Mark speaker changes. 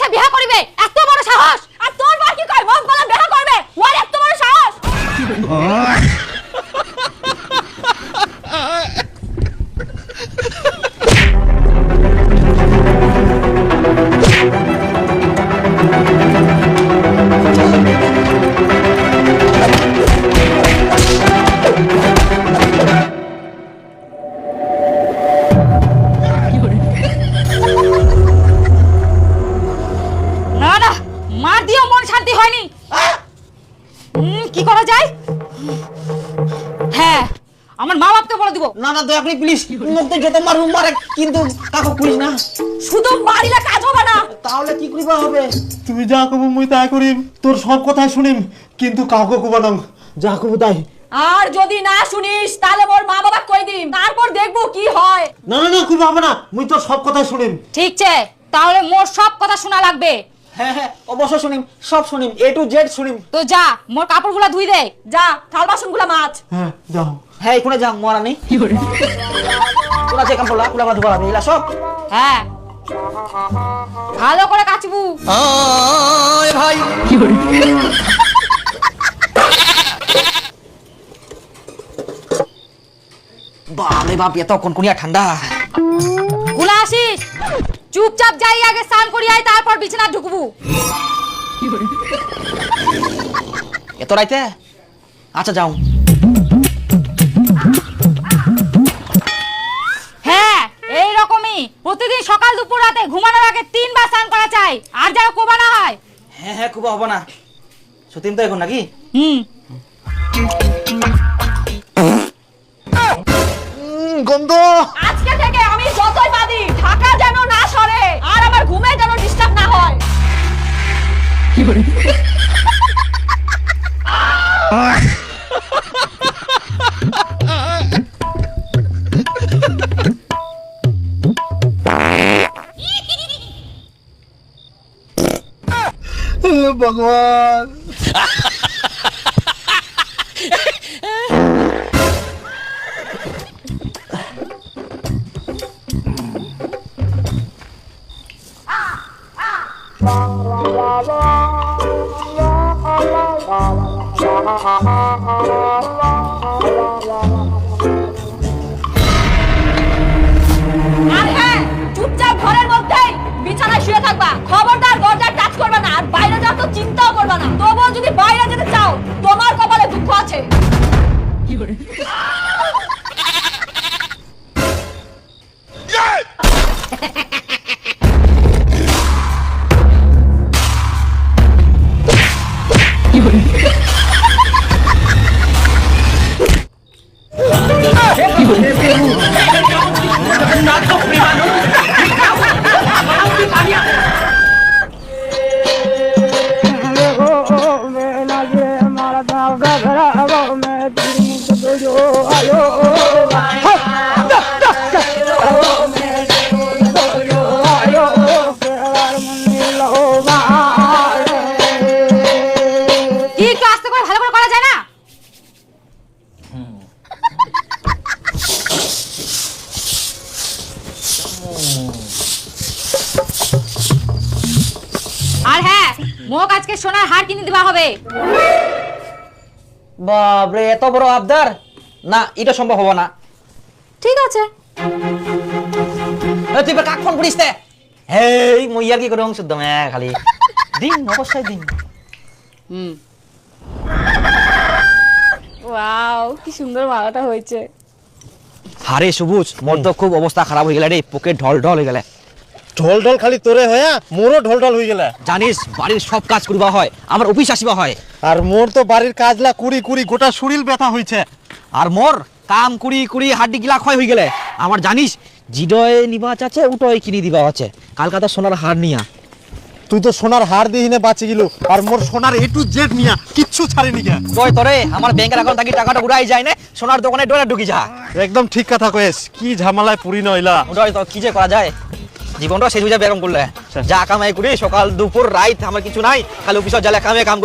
Speaker 1: বয়সে বিয়ে করিবে এত বড় সাহস আর তোর বর কি কয় মগ গলা বিয়ে করবে ওর এত বড় সাহস মার দিও মন শান্তি হয়নি কি করা যায় হ্যাঁ আমার মা বাপকে বলে দিব
Speaker 2: না না দয়া করে প্লিজ মধ্যে যত মারুম মারে কিন্তু কাকু করিস না
Speaker 1: শুধু মারিলে কাজ হবে না
Speaker 2: তাহলে কি করিবা হবে
Speaker 3: তুমি যা কবু মুই তাই করিম তোর সব কথাই শুনিম কিন্তু কাউকে কবা না যা কবু তাই
Speaker 1: আর যদি না শুনিস তাহলে মোর মা বাবা কই দিম তারপর দেখবো কি হয়
Speaker 3: না না না কইবা হবে না মুই তোর সব কথাই শুনিম
Speaker 1: ঠিক আছে তাহলে মোর সব কথা শোনা লাগবে
Speaker 2: হ্যাঁ হ্যাঁ অবশ্যই শুনিম সব শুনিম A to Z শুনিম
Speaker 1: তো যা মোর কাপড়গুলা ধুই দে যা থাল বাসনগুলা মাছ
Speaker 3: হ্যাঁ যাও
Speaker 2: হ্যাঁ এখানে যাও মরানি কি করে তোরা যে কাম করলা কুলা ধোয়া হবে এলা সব
Speaker 1: হ্যাঁ ভালো করে কাচবু
Speaker 2: আয় ভাই
Speaker 1: কি করে
Speaker 2: বাপ রে বাপ এত কোনকুনিয়া ঠান্ডা
Speaker 1: গুলা আসিস চুপচাপ যাই আগে স্নান করি আই তারপর বিছানা ঢুকবু
Speaker 2: এত রাইতে আচ্ছা যাও
Speaker 1: হ্যাঁ এই রকমই প্রতিদিন সকাল দুপুর রাতে ঘুমানোর আগে 3 বার স্নান করা চাই আর যেন কোবা না হয়
Speaker 2: হ্যাঁ হ্যাঁ কুবা হবে না সতীন তো এখন নাকি
Speaker 3: গন্ধ
Speaker 1: আজকে থেকে আমি যতই বাদি ঢাকা যেন না সরে আর আমার ঘুমে যেন ডিস্টার্ব না হয় কি করে
Speaker 3: ভগবান
Speaker 1: আর হ্যাঁ চুপচাপ ঘরের মধ্যেই বিছানায় শুয়ে থাকবা খবরদার দরজা টাচ করবে না আর বাইরে যাওয়ার তো চিন্তাও করবে না তবুও যদি বাইরে যেতে চাও তোমার কপালে দুঃখ আছে কি করে কি একটু আস্তে করে ভালো করে করা যায় না আর হ্যাঁ মোক আজকে সোনার হার কিনে দেওয়া হবে
Speaker 2: বাপ রে এত বড় আবদার না এটা সম্ভব হবে না
Speaker 1: ঠিক আছে
Speaker 2: তুই কাক ফোন করিস তে হেই মই আর কি করে অংশ দমে খালি দিন অবশ্যই দিন
Speaker 1: ওয়াও কি সুন্দর মালাটা হয়েছে
Speaker 2: হারে সবুজ মোর তো খুব অবস্থা খারাপ হয়ে গেল রে পকেট ঢল ঢল হয়ে গেল
Speaker 3: ঢল ঢল খালি তোরে হয়া মোরও ঢল ঢল হয়ে গেলা
Speaker 2: জানিস বাড়ির সব কাজ করিবা হয় আমার অফিস আসিবা হয়
Speaker 3: আর মোর তো বাড়ির কাজলা কুড়ি কুড়ি গোটা শরীর ব্যথা হইছে
Speaker 2: আর মোর কাম কুড়ি কুড়ি হাড্ডি গিলা ক্ষয় হয়ে গেলে আমার জানিস জিডয় নিবা আছে উটয় কিনি দিবা আছে কালকাতা সোনার হার নিয়া
Speaker 3: তুই তো সোনার হার দিহিনে বাঁচি গেল আর মোর সোনার A to Z নিয়া কিচ্ছু ছাড়িনি কে
Speaker 2: কই তোরে আমার ব্যাংকের অ্যাকাউন্ট থেকে টাকাটা উড়াই যায় না সোনার দোকানে ডোরে ঢুকি যা
Speaker 3: একদম ঠিক কথা কয়েস কি ঝামেলায় পুরি নইলা
Speaker 2: উড়াই তো কি যে করা যায় জীবনটা শেষ হয়ে যাবে এরকম করলে যা কামাই করি সকাল দুপুর রাত আমার কিছু নাই খালি অফিসে জ্বালা কামে কাম করবো